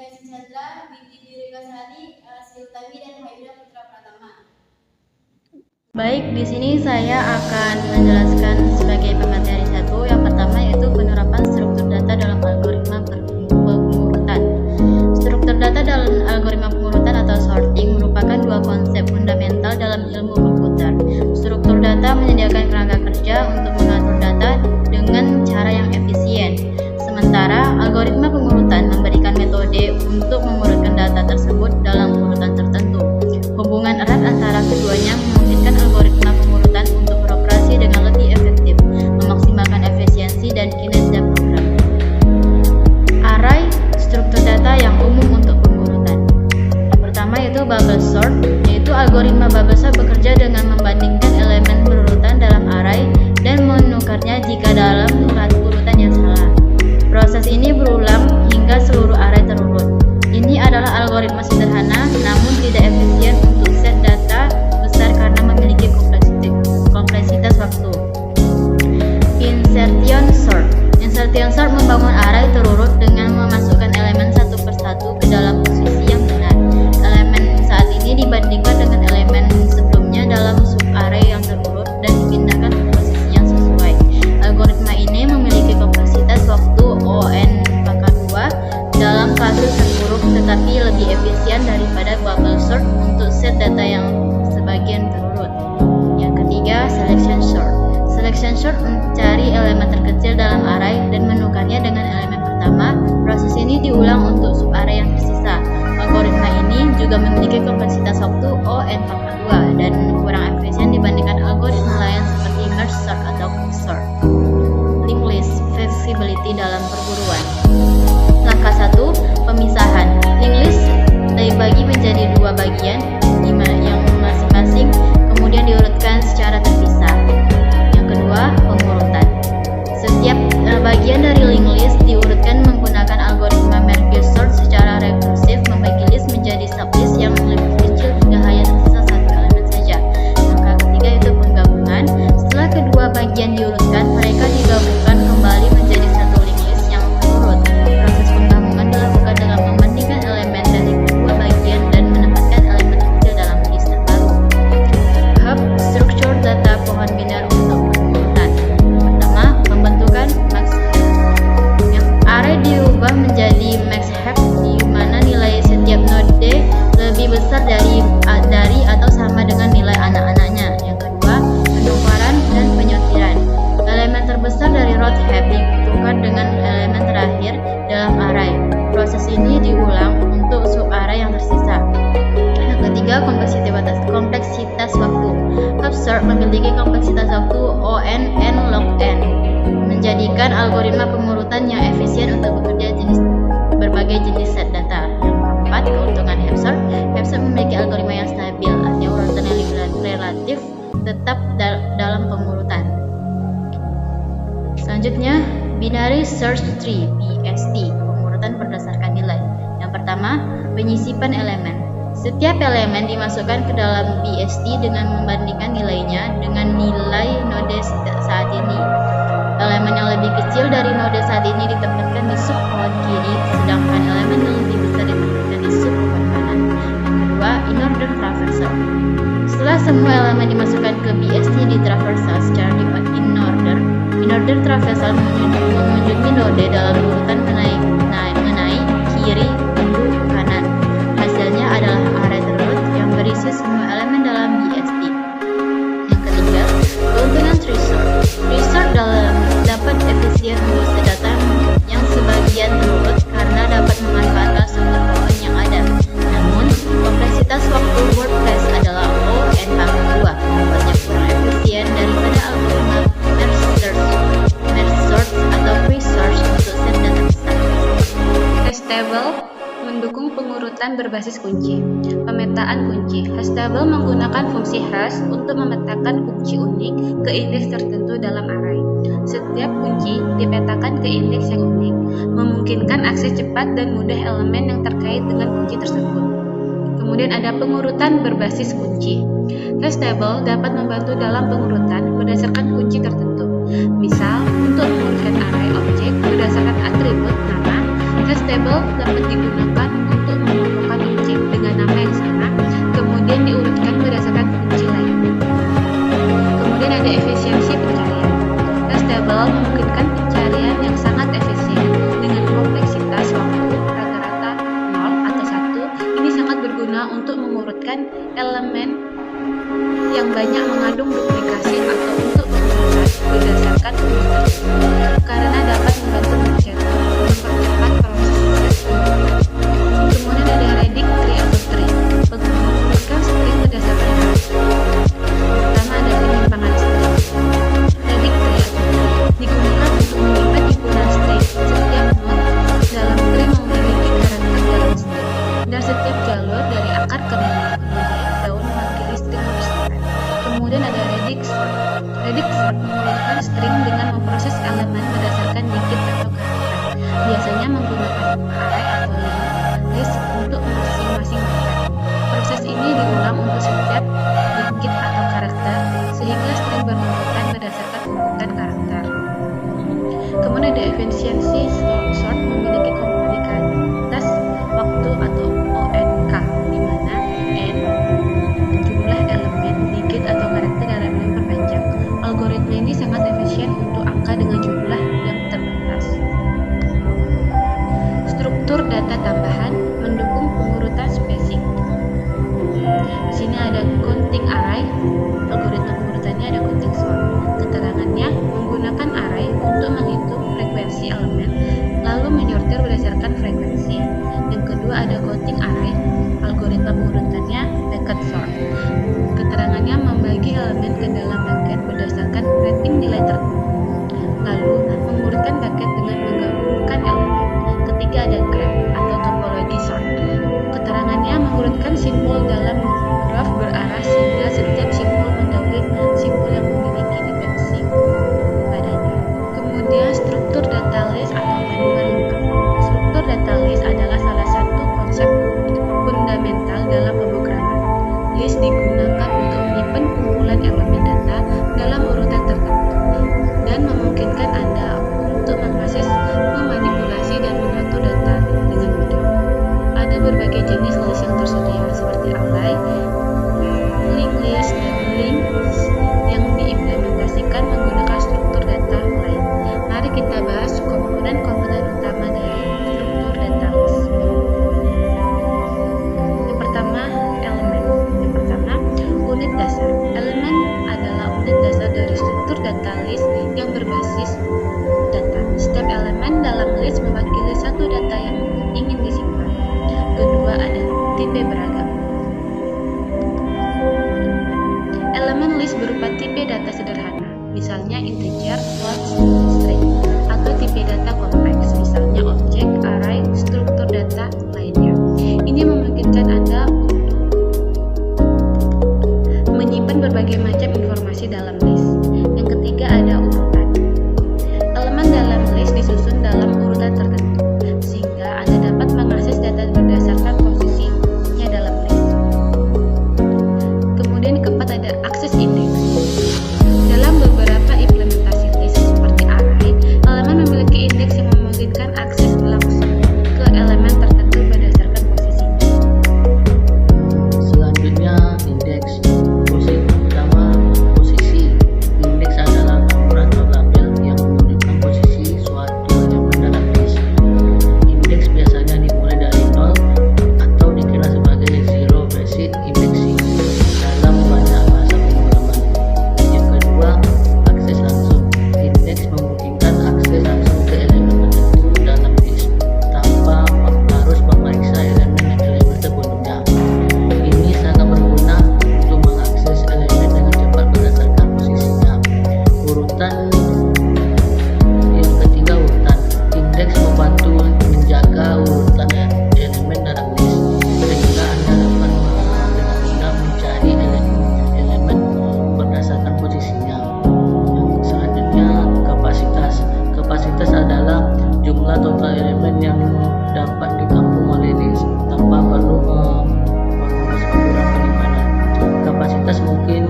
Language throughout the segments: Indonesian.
Beci Chandra, Binti Dirgasari, Sri Utami, dan Haida Putra Pratama. Baik, di sini saya akan menjelaskan sebagai pemateri satu. Yang pertama yaitu penerapan struktur data dalam algoritma pengurutan. Struktur data dalam algoritma pengurutan atau sorting merupakan dua konsep fundamental dalam ilmu komputer. Struktur data menyediakan kerangka kerja untuk mengatur data dengan cara yang efisien. Sementara algoritma pengurutan memberikan metode untuk mengurutkan data tersebut dalam urutan tertentu. Hubungan erat antara keduanya memungkinkan algoritma pengurutan untuk beroperasi dengan lebih efektif, memaksimalkan efisiensi dan kinerja program. Array, struktur data yang umum untuk pengurutan. Yang pertama yaitu bubble sort, yaitu algoritma bubble sort bekerja dengan membandingkan elemen berurutan dalam array dan menukarnya jika dalam urutan yang salah. Proses ini berulang hingga seluruh array terurut. Ini adalah algoritma sederhana namun tidak efisien untuk set data besar karena memiliki kompleksitas waktu. Insertion sort. Insertion sort membangun array terurut dengan memasukkan elemen satu persatu ke dalam posisi yang benar. Elemen saat ini dibandingkan dengan elemen sebelumnya dalam subarray yang terurut dan dipindahkan ke posisi yang sesuai. Algoritma ini memiliki kompleksitas waktu O(n)(2) dalam kasus terburuk, tetapi lebih efisien daripada bubble sort untuk set data yang sebagian terurut. Yang ketiga, selection sort. Selection sort mencari elemen terkecil dalam array dan menukarnya dengan elemen pertama. Proses ini diulang untuk subarray yang tersisa. Algoritma ini juga memiliki kompleksitas waktu O(n)(2) dan kurang efisien dibandingkan algoritma lain seperti merge sort atau quicksort. Linked list flexibility dalam perburuan. Langkah 1, pemisahan. Linked list dibagi menjadi dua bagian yang masing-masing kemudian diurutkan secara terpisah. Yang kedua, pengurutan. Setiap bagian dari linked list diurutkan menggunakan algoritma merge sort secara rekursif, membagi list menjadi sublist yang lebih kecil hingga hanya tersisa satu elemen saja. Langkah ketiga yaitu penggabungan. Setelah kedua bagian diurutkan, mereka digabungkan kembali menjadi satu linked list yang menurut. Proses penggabungan dilakukan dengan membandingkan elemen dari kedua bagian dan menempatkan elemen terkecil dalam list terbaru. Tahap struktur data pohon biner untuk pengurutan. Pertama, pembentukan max heap. Array diubah menjadi max heap di mana nilai setiap node lebih besar dari atau sama dengan nilai anak-anaknya. Yang kedua, penukaran dan penyortiran. Elemen terbesar dari root heap ditukar dengan elemen terakhir dalam array. Proses ini diulang untuk subarray yang tersisa. Yang ketiga, kompleksitas waktu. Heap sort memiliki kompleksitas waktu O(n)(n) log n, menjadikan algoritma pengurutan yang efisien untuk bekerja berbagai jenis set data. Yang keempat, keuntungan heap sort. Heap sort memiliki algoritma yang stabil, artinya urutan yang relatif tetap dalam pengurutan. Selanjutnya, binary search tree (BST), pengurutan berdasarkan nilai. Yang pertama, penyisipan elemen. Setiap elemen dimasukkan ke dalam BST dengan membandingkan nilainya dengan nilai node saat ini. Elemen yang lebih kecil dari node saat ini ditempatkan di sub pohon kiri, sedangkan elemen yang lebih besar ditempatkan di sub pohon kanan. Yang kedua, in-order traversal. Setelah semua elemen dimasukkan ke BST di traversal secara in-order traversal mengunjungi node dalam urutan mengenai kiri, menuju kanan. Hasilnya adalah array terurut yang berisi semua elemen dalam BST. Yang ketiga, keuntungan tree sort. Tree sort dapat efisien untuk data yang sebagian terurut karena dapat memanfaatkan sumber pohon yang ada. Namun, kompleksitas waktu WordPress adalah O(n)(2), membuatnya kurang efisien daripada algoritma merge sort atau quicksort untuk set data besar. Hashtable mendukung pengurutan berbasis kunci. Pemetaan kunci. Hashtable menggunakan fungsi hash untuk memetakan kunci unik ke indeks tertentu dalam array. Setiap kunci dipetakan ke indeks yang unik, memungkinkan akses cepat dan mudah elemen yang terkait dengan kunci tersebut. Kemudian ada pengurutan berbasis kunci. Hashtables dapat membantu dalam pengurutan berdasarkan kunci tertentu. Misal, untuk mengurutkan array objek berdasarkan atribut nama, Hash table dapat digunakan untuk mengumpulkan kunci dengan nama yang sama, kemudian diurutkan berdasarkan kunci lain. Kemudian ada efisiensi pencarian. Hash table memungkinkan pencarian yang sangat efisien dengan kompleksitas waktu rata-rata 0 atau 1. Ini sangat berguna untuk mengurutkan elemen yang banyak mengandung duplikasi atau untuk menguras berdasarkan urutan, karena dapat membantu mempercepat proses. Kemudian ada Redic Tree atau Tree, mengurutkan string berdasarkan karakter. Pertama ada penyimpangan string. Redic Tree atau Tree digunakan untuk menyimpan himpunan string. Setiap node dalam tree memiliki karakter dalam string, dan setiap jalur dari akar ke daun mewakili string bersifat. Kemudian ada Redic Sort. Redic Sort mengurutkan string dengan memproses elemen berdasarkan digit atau karakter. Biasanya menggunakan array atau list untuk masing-masing bucket. Proses ini diulang untuk setiap digit atau karakter, sehingga string berurutan berdasarkan urutan karakter. Kemudian ada efisiensi sort memiliki komoditas waktu atau ONK, di mana n jumlah elemen, digit atau karakter dalam yang terpanjang. Algoritma ini sangat efisien untuk angka dengan jumlah yang terbatas. Struktur data tambahan mendukung pengurutan spesifik. Di sini ada counting array. Algoritma pengurutannya ada counting sort. Keterangannya menggunakan array untuk menghitung frekuensi elemen, lalu menyortir berdasarkan frekuensi. Yang kedua ada counting array. Algoritma pengurutannya bucket sort. Keterangannya membagi elemen ke dalam bucket berdasarkan rating nilai tertentu, lalu mengurutkan bucket dengan menggabungkan elemen. Ketiga ada graph atau topologi sort. Keterangannya mengurutkan simbol dalam graf berarah sehingga setiap simbol mendahului simbol yang memiliki dimensi padanya. Kemudian struktur data list atau member lengkap. Struktur data list adalah salah satu konsep fundamental dalam pemrograman. List digunakan untuk menyimpan kumpulan elemen data dalam urutan tertentu dan memungkinkan Anda untuk mengakses, memanipulasi, dan mengatur data dengan mudah. Ada berbagai jenis list yang tersedia seperti array, linked list, dan links yang diimplementasikan menggunakan struktur data lain. Mari kita bahas komponen-komponen utama dari struktur data list. Yang pertama, elemen. Yang pertama, unit dasar. Elemen adalah unit dasar dari struktur data list yang berbasis data. Setiap elemen dalam list mewakili satu data yang ingin disimpan. Kedua, ada tipe beragam. Elemen list berupa tipe data sederhana, misalnya integer, float, string, atau tipe data kompleks, misalnya objek, array, struktur data lainnya. Ini memungkinkan Anda untuk menyimpan berbagai macam informasi dalam list. Yang ketiga ada urutan. Elemen dalam list disusun dalam urutan tertentu, sehingga Anda dapat mengakses data berdasarkan posisinya dalam list. Kemudian keempat ada akses indeks. Dalam beberapa implementasi list seperti array, elemen memiliki indeks yang memungkinkan akses langsung ke elemen tertentu berdasarkan posisinya. Selanjutnya indeks. Pertama, posisi. Indeks adalah nomor atau label yang menunjukkan posisi suatu elemen dalam list. Indeks biasanya dimulai dari 0 atau dikenal sebagai zero based indexing dalam banyak bahasa pemrograman. Yang kedua, akses langsung. Indeks memungkinkan akses langsung ke elemen tertentu dalam list tanpa harus memeriksa elemen-elemen sebelumnya. Ini sangat berguna untuk mengakses elemen dengan cepat berdasarkan posisinya. Urutan. Yang ketiga, urutan. Indeks membantu menjaga urutan elemen dalam list, sehingga Anda dapat dengan mudah mencari elemen berdasarkan posisinya. Yang selanjutnya, kapasitas. Kapasitas adalah jumlah total elemen yang dapat ditampung oleh list tanpa perlu mengurus ukuran penyimpanan. Kapasitas mungkin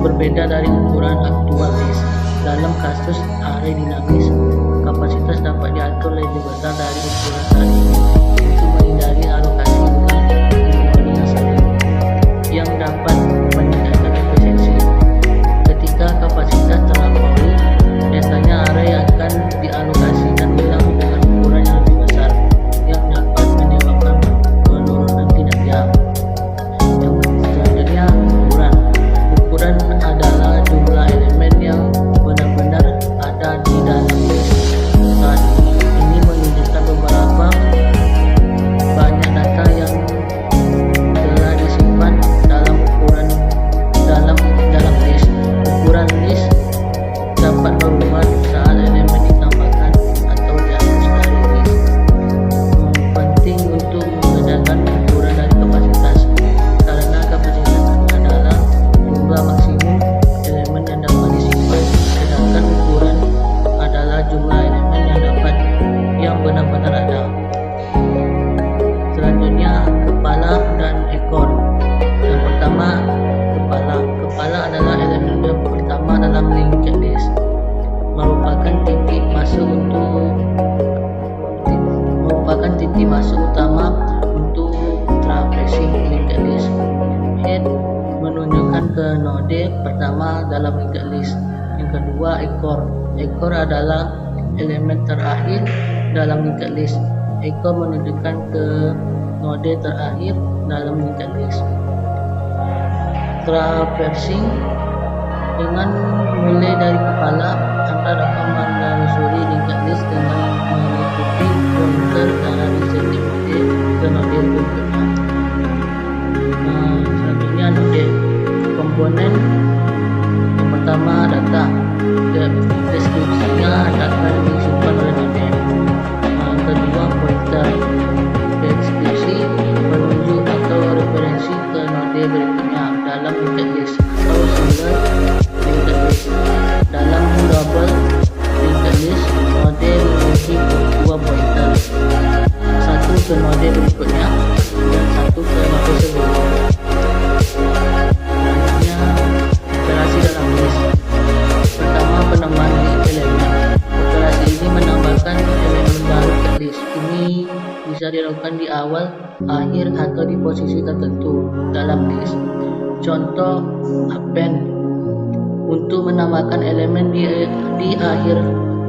berbeda dari ukuran aktual list. Dalam kasus array dinamis, kapasitas kapasitas dapat diatur lebih besar dari ukuran saat ini untuk menghindari alokasi bukan memori yang sering yang dapat meningkatkan efisiensi. Ketika kapasitas terlampaui, biasanya array akan dialokasikan ulang dengan ukuran yang lebih besar yang dapat menyebabkan penurunan kinerja. Yang selanjutnya, ukuran adalah jumlah elemen yang benar-benar ada di dalam list. Saat ini menunjukkan beberapa banyak data yang telah disimpan dalam list. Ukuran list dapat berubah saat elemen ditambahkan atau dihapus dari list. Penting untuk membedakan ukuran dari kapasitas, karena kapasitas adalah jumlah maksimum elemen yang dapat disimpan, sedangkan ukuran adalah jumlah elemen yang benar-benar ada. Selanjutnya, kepala dan ekor. Yang pertama, kepala adalah elemen yang pertama dalam linked list, merupakan titik masuk utama untuk traversing linked list. Head menunjukkan ke node pertama dalam linked list. Yang kedua, ekor adalah elemen terakhir dalam linked list. Ekor menunjukkan ke node terakhir dalam linked list. Traversing dengan mulai dari kepala, Anda dapat menelusuri linked list dengan mengikuti pointer dari setiap node ke node berikutnya. Selanjutnya, node. Komponen yang pertama, data. Deskripsinya data yang disimpan oleh node. Yang kedua, pointer. Deskripsi menunjuk atau referensi ke node berikutnya dalam linked list atau single linked list. Dalam double linked list, node memiliki dua pointer, satu ke node berikutnya dan satu ke node sebelumnya. Selanjutnya, operasi dalam list. Pertama, penambahan elemen. Operasi ini menambahkan elemen baru ke list. Ini bisa dilakukan di awal, akhir, atau di posisi tertentu dalam list. Contoh, append. Untuk menambahkan elemen di akhir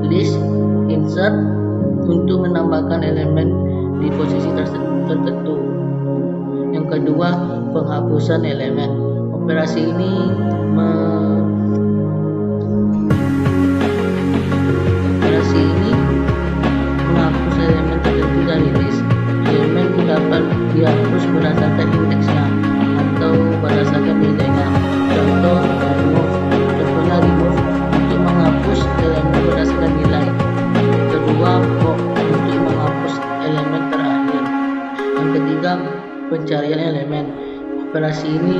list. Insert untuk menambahkan elemen di posisi tertentu. Yang kedua, penghapusan elemen. Operasi ini menghapus elemen tertentu dari list. Elemen dapat dihapus berdasarkan indeksnya atau berdasarkan nilainya. Contoh, remove untuk menghapus elemen berdasarkan nilai. Kedua, pop untuk menghapus elemen terakhir. Yang ketiga, pencarian elemen. Operasi ini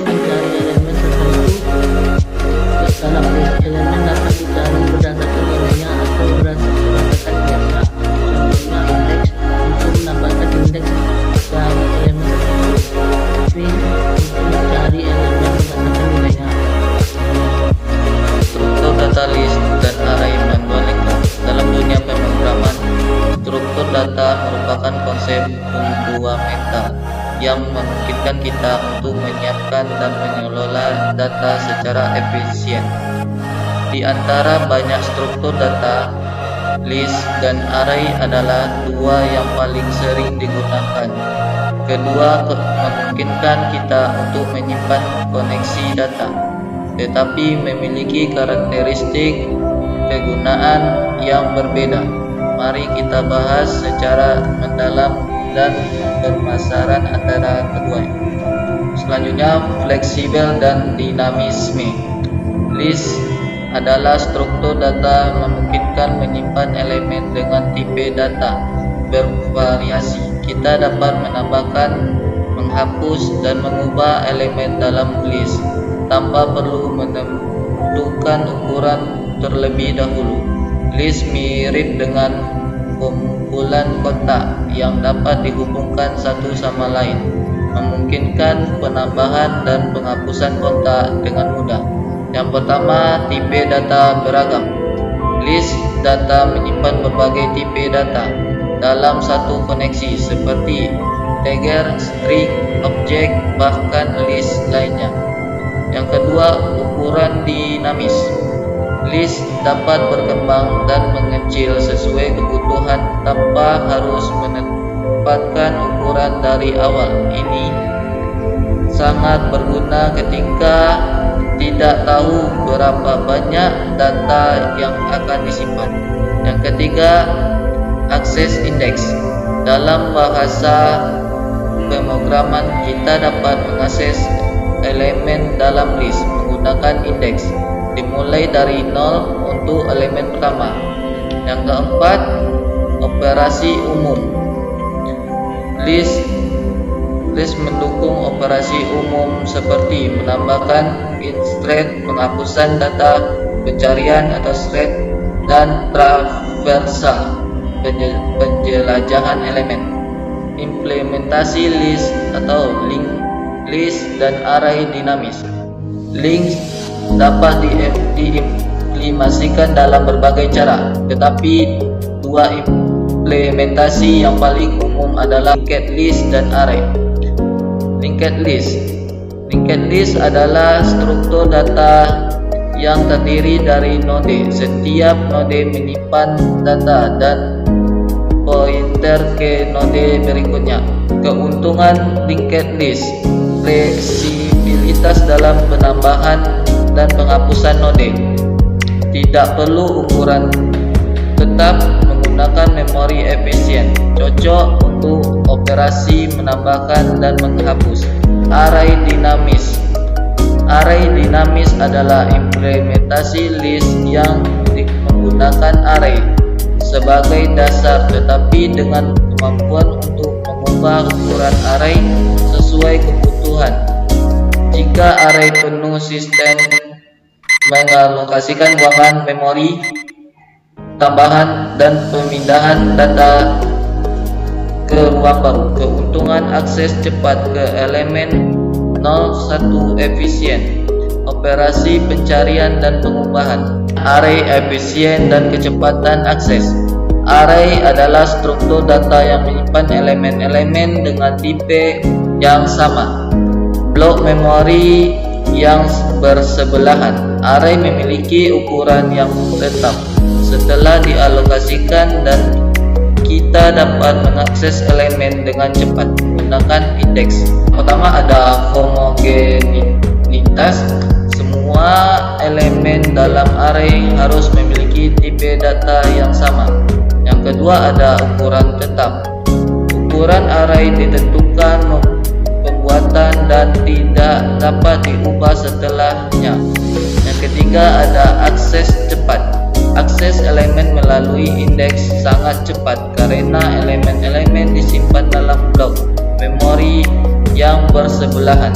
mencari elemen tertentu dalam list. Elemen dapat dicari berdasarkan nilainya atau berdasarkan biasa. Contohnya, indeks untuk menambahkan indeks dari elemen tersebut. String untuk mencari elemen berdasarkan nilainya. Struktur data list dan array manual lengkap. Dalam dunia pemrograman, struktur data merupakan konsep fundamental yang memungkinkan kita untuk menyiapkan dan mengelola data secara efisien. Di antara banyak struktur data, list dan array adalah dua yang paling sering digunakan. Kedua memungkinkan kita untuk menyimpan koneksi data, tetapi memiliki karakteristik kegunaan yang berbeda. Mari kita bahas secara mendalam dan permasalahan antara keduanya. Selanjutnya, fleksibel dan dinamisme. List adalah struktur data memungkinkan menyimpan elemen dengan tipe data bervariasi. Kita dapat menambahkan, menghapus, dan mengubah elemen dalam list tanpa perlu menentukan ukuran terlebih dahulu. List mirip dengan kumpulan kontak yang dapat dihubungkan satu sama lain, memungkinkan penambahan dan penghapusan kontak dengan mudah. Yang pertama, tipe data beragam. List data menyimpan berbagai tipe data dalam satu koneksi seperti integer, string, objek, bahkan list lainnya. Yang kedua, ukuran dinamis. List dapat berkembang dan mengecil sesuai kebutuhan tanpa harus menempatkan ukuran dari awal. Ini sangat berguna ketika tidak tahu berapa banyak data yang akan disimpan. Yang ketiga, akses indeks. Dalam bahasa pemrograman, kita dapat mengakses elemen dalam list menggunakan indeks, dimulai dari 0 untuk elemen pertama. Yang keempat, operasi umum. List mendukung operasi umum seperti menambahkan, insert, penghapusan data, pencarian atau thread, dan traversal, penjelajahan elemen. Implementasi list atau link list dan array dinamis. List dapat diimplementasikan dalam berbagai cara, tetapi dua implementasi yang paling umum adalah linked list dan array. Linked list adalah struktur data yang terdiri dari node. Setiap node menyimpan data dan pointer ke node berikutnya. Keuntungan linked list: fleksibilitas dalam penambahan dan penghapusan node. Tidak perlu ukuran tetap, menggunakan memori efisien, cocok untuk operasi menambahkan dan menghapus. Array dinamis. Array dinamis adalah implementasi list yang menggunakan array sebagai dasar, tetapi dengan kemampuan untuk mengubah ukuran array sesuai kebutuhan. Jika array penuh, sistem mengalokasikan ruangan memori tambahan dan pemindahan data ke ruang baru. Keuntungan akses cepat ke elemen 01 efisien, operasi pencarian dan pengubahan. Array efisien dan kecepatan akses. Array adalah struktur data yang menyimpan elemen-elemen dengan tipe yang sama. Blok memori yang bersebelahan. Array memiliki ukuran yang tetap. Setelah dialokasikan dan kita dapat mengakses elemen dengan cepat menggunakan indeks. Pertama ada homogenitas. Semua elemen dalam array harus memiliki tipe data yang sama. Yang kedua ada ukuran tetap. Ukuran array ditentukan pembuatan dan tidak dapat diubah setelahnya. Yang ketiga ada akses cepat. Akses elemen melalui indeks sangat cepat karena elemen-elemen disimpan dalam blok memori yang bersebelahan.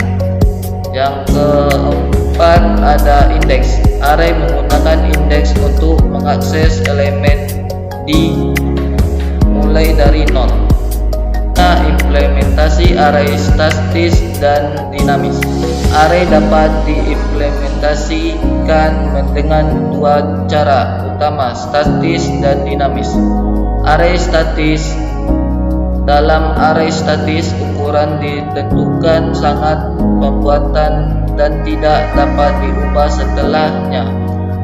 Yang keempat ada indeks. Array menggunakan indeks untuk mengakses elemen mulai dari 0. Implementasi array statis dan dinamis. Array dapat diimplementasikan dengan dua cara utama, statis dan dinamis. Array statis. Dalam array statis, ukuran ditentukan sangat pembuatan dan tidak dapat diubah setelahnya.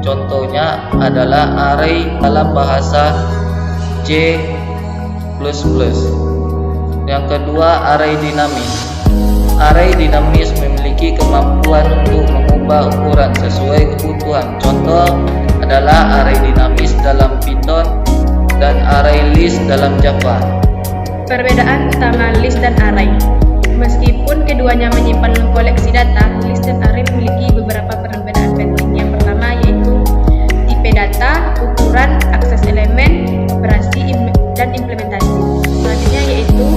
Contohnya adalah array dalam bahasa C++. Yang kedua, array dinamis. Array dinamis memiliki kemampuan untuk mengubah ukuran sesuai kebutuhan. Contoh adalah array dinamis dalam Python dan array list dalam Java. Perbedaan utama list dan array. Meskipun keduanya menyimpan koleksi data, list dan array memiliki beberapa perbedaan penting. Yang pertama yaitu tipe data, ukuran, akses elemen, operasi dan implementasi. Selanjutnya yaitu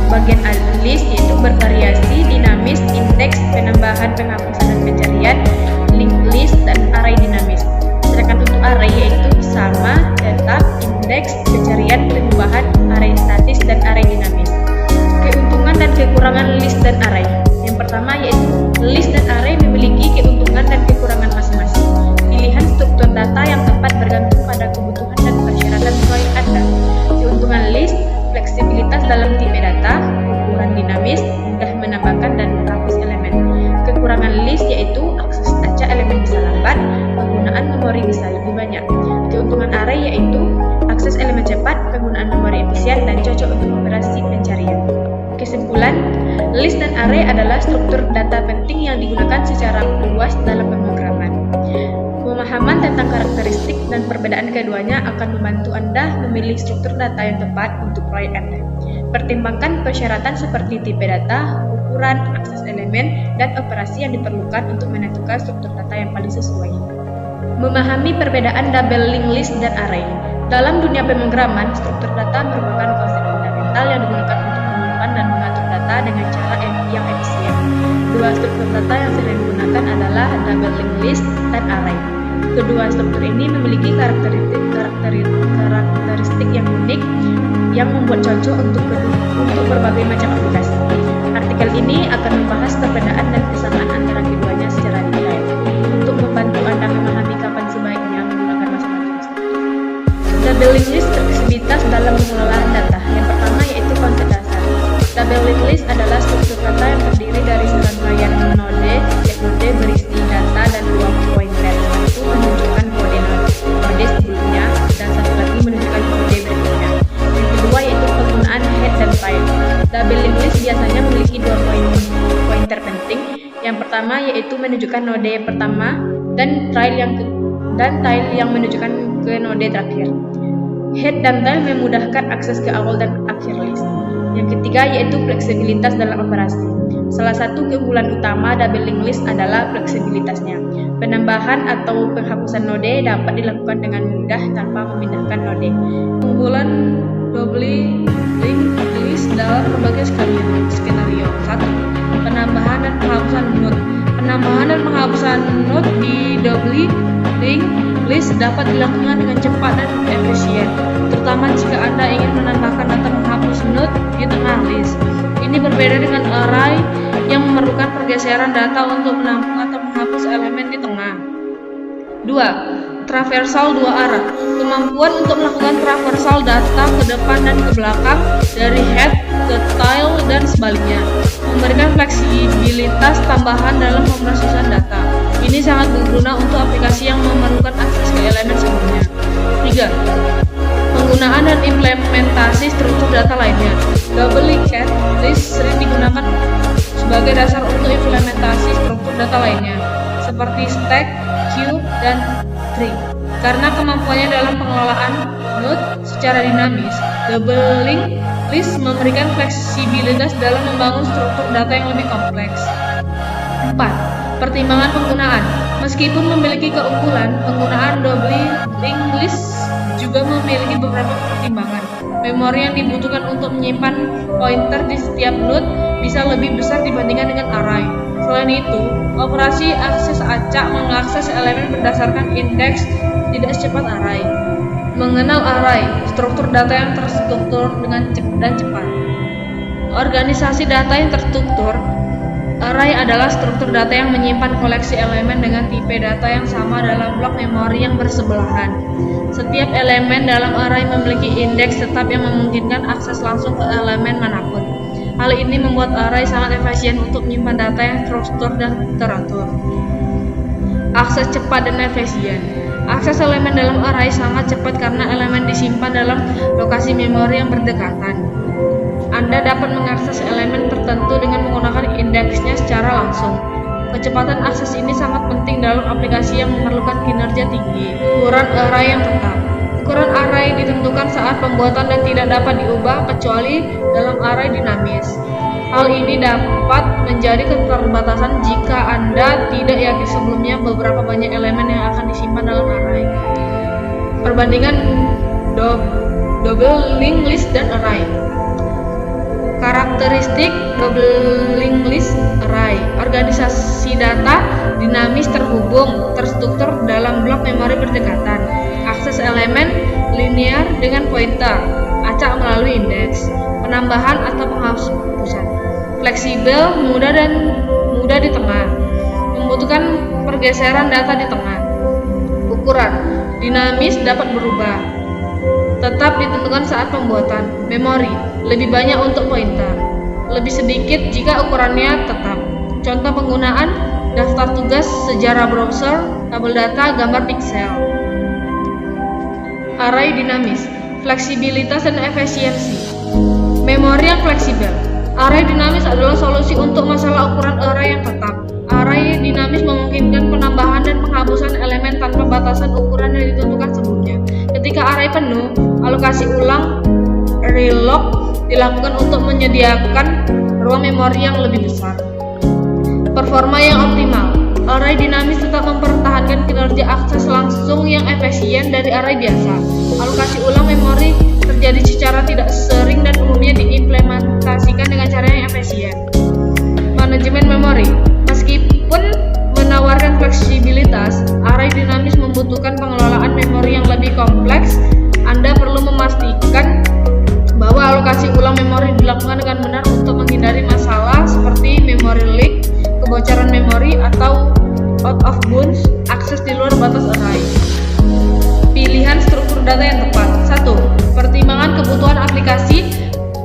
bagian list yaitu bervariasi, dinamis, indeks, penambahan, penghapusan dan pencarian, linked list dan array dinamis. Sedangkan untuk array yaitu sama, tetap, indeks, pencarian, pengubahan, array statis dan array dinamis. Keuntungan dan kekurangan list dan array. Yang pertama yaitu list dan array memiliki keuntungan dan kekurangan masing-masing. Pilihan struktur data yang tepat bergantung pada efisien dan cocok untuk operasi pencarian. Kesimpulan, list dan array adalah struktur data penting yang digunakan secara luas dalam pemrograman. Pemahaman tentang karakteristik dan perbedaan keduanya akan membantu Anda memilih struktur data yang tepat untuk proyek Anda. Pertimbangkan persyaratan seperti tipe data, ukuran, akses elemen, dan operasi yang diperlukan untuk menentukan struktur data yang paling sesuai. Memahami perbedaan double linked list dan array. Dalam dunia pemrograman, struktur data merupakan konsep fundamental yang digunakan untuk menyimpan dan mengatur data dengan cara yang efisien. Dua struktur data yang sering digunakan adalah double linked list dan array. Kedua struktur ini memiliki karakteristik yang unik yang membuat cocok untuk berbagai macam aplikasi. Artikel ini akan membahas perbedaan dan kesamaan antara keduanya secara detail untuk membantu Anda memahami kapan sebaiknya menggunakan masing-masing struktur. Double linked list fleksibilitas dalam pengelolaan data. Yang pertama yaitu konsep dasar. Double linked list adalah struktur data yang terdiri dari serangkaian node, setiap node berisi data dan dua pointer. Satu menunjukkan kode node sebelumnya dan satu lagi menunjukkan kode berikutnya. Yang kedua yaitu penggunaan head dan tail. Double linked list biasanya memiliki dua pointer penting. Yang pertama yaitu menunjukkan node pertama dan tail yang menunjukkan ke node terakhir. Head dan tail memudahkan akses ke awal dan akhir list. Yang ketiga yaitu fleksibilitas dalam operasi. Salah satu keunggulan utama double linked list adalah fleksibilitasnya. Penambahan atau penghapusan node dapat dilakukan dengan mudah tanpa memindahkan node. Keunggulan double linked list dalam berbagai skenario. 1. Penambahan dan penghapusan node. Penambahan dan penghapusan node di double linked list dapat dilakukan dengan cepat dan efisien, terutama jika Anda ingin menambahkan atau menghapus node di tengah list. Ini berbeda dengan array yang memerlukan pergeseran data untuk menampung atau menghapus elemen di tengah. 2. Traversal dua arah. Kemampuan untuk melakukan traversal data ke depan dan ke belakang dari head ke tail dan sebaliknya memberikan fleksibilitas tambahan dalam pemrosesan data. Ini sangat berguna untuk aplikasi yang memerlukan akses ke elemen sebelumnya. 3. Penggunaan dan implementasi struktur data lainnya. Double linked list sering digunakan sebagai dasar untuk implementasi struktur data lainnya, seperti stack, queue, dan tree. Karena kemampuannya dalam pengelolaan node secara dinamis, double linked list memberikan fleksibilitas dalam membangun struktur data yang lebih kompleks. 4. Pertimbangan penggunaan. Meskipun memiliki keunggulan, penggunaan double linked list juga memiliki beberapa pertimbangan. Memori yang dibutuhkan untuk menyimpan pointer di setiap node bisa lebih besar dibandingkan dengan array. Selain itu, operasi akses acak mengakses elemen berdasarkan indeks tidak secepat array. Mengenal array, struktur data yang terstruktur dan cepat. Organisasi data yang terstruktur. Array adalah struktur data yang menyimpan koleksi elemen dengan tipe data yang sama dalam blok memori yang bersebelahan. Setiap elemen dalam array memiliki indeks tetap yang memungkinkan akses langsung ke elemen manapun. Hal ini membuat array sangat efisien untuk menyimpan data yang terstruktur dan teratur. Akses cepat dan efisien. Akses elemen dalam array sangat cepat karena elemen disimpan dalam lokasi memori yang berdekatan. Anda dapat mengakses elemen tertentu dengan menggunakan indeksnya secara langsung. Kecepatan akses ini sangat penting dalam aplikasi yang memerlukan kinerja tinggi. Ukuran array yang tetap. Ukuran array ditentukan saat pembuatan dan tidak dapat diubah kecuali dalam array dinamis. Hal ini dapat menjadi keterbatasan jika Anda tidak yakin sebelumnya beberapa banyak elemen yang akan disimpan dalam array. Perbandingan double linked list dan array. Karakteristik double linked list array. Organisasi data dinamis terhubung, terstruktur dalam blok memori berdekatan. Akses elemen linear dengan pointer, acak melalui indeks. Penambahan atau penghapusan. Fleksibel, mudah di tengah. Membutuhkan pergeseran data di tengah. Ukuran dinamis, dapat berubah. Tetap ditentukan saat pembuatan. Memori lebih banyak untuk pointer, lebih sedikit jika ukurannya tetap. Contoh penggunaan: daftar tugas, sejarah browser, tabel data, gambar piksel. Array dinamis. fleksibilitas dan efisiensi. Memori yang fleksibel. Array dinamis adalah solusi untuk masalah ukuran array yang tetap. Array dinamis memungkinkan penambahan dan penghapusan elemen tanpa batasan ukuran yang ditentukan sebelumnya. Ketika array penuh, alokasi ulang reloc dilakukan untuk menyediakan ruang memori yang lebih besar. Performa yang optimal. Array dinamis tetap mempertahankan kinerja akses langsung yang efisien dari array biasa. Alokasi ulang memori terjadi secara tidak sering dan umumnya diimplementasikan dengan cara yang efisien. Manajemen memori. Meskipun menawarkan fleksibilitas, array dinamis membutuhkan pengelolaan memori yang lebih kompleks. Anda perlu memastikan bahwa alokasi ulang memori dilakukan dengan benar untuk menghindari masalah seperti memory leak, kebocoran memori, atau out of bounds akses di luar batas array. Pilihan struktur data yang tepat. 1. Pertimbangan kebutuhan aplikasi.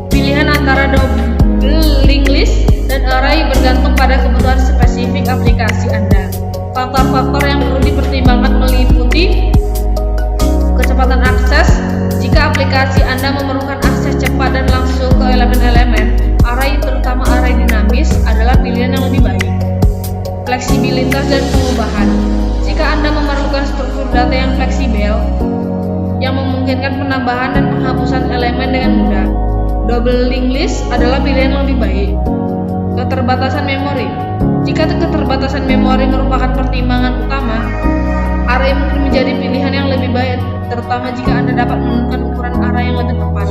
Pilihan antara double linked list dan array bergantung pada kebutuhan spesifik aplikasi Anda. Faktor-faktor yang perlu dipertimbangkan meliputi kecepatan akses. Jika aplikasi Anda memerlukan akses cepat dan langsung ke elemen-elemen, array, terutama array dinamis, adalah pilihan yang lebih baik. Fleksibilitas dan pengubahan. Jika Anda memerlukan struktur data yang fleksibel, yang memungkinkan penambahan dan penghapusan elemen dengan mudah, double linked list adalah pilihan yang lebih baik. Keterbatasan memori. Jika keterbatasan memori merupakan pertimbangan utama, array mungkin menjadi pilihan yang lebih baik, terutama jika Anda dapat menemukan ukuran array yang lebih tepat.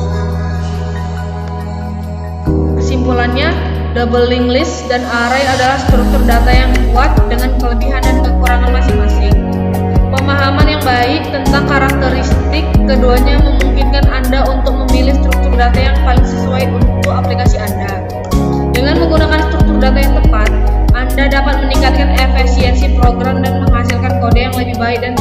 Kesimpulannya, double linked list dan array adalah struktur data yang kuat dengan kelebihan dan kekurangan masing-masing. Pemahaman yang baik tentang karakteristik keduanya memungkinkan Anda untuk memilih struktur data yang paling sesuai untuk aplikasi Anda. Dengan menggunakan struktur data yang tepat, Anda dapat meningkatkan efisiensi program dan menghasilkan kode yang lebih baik dan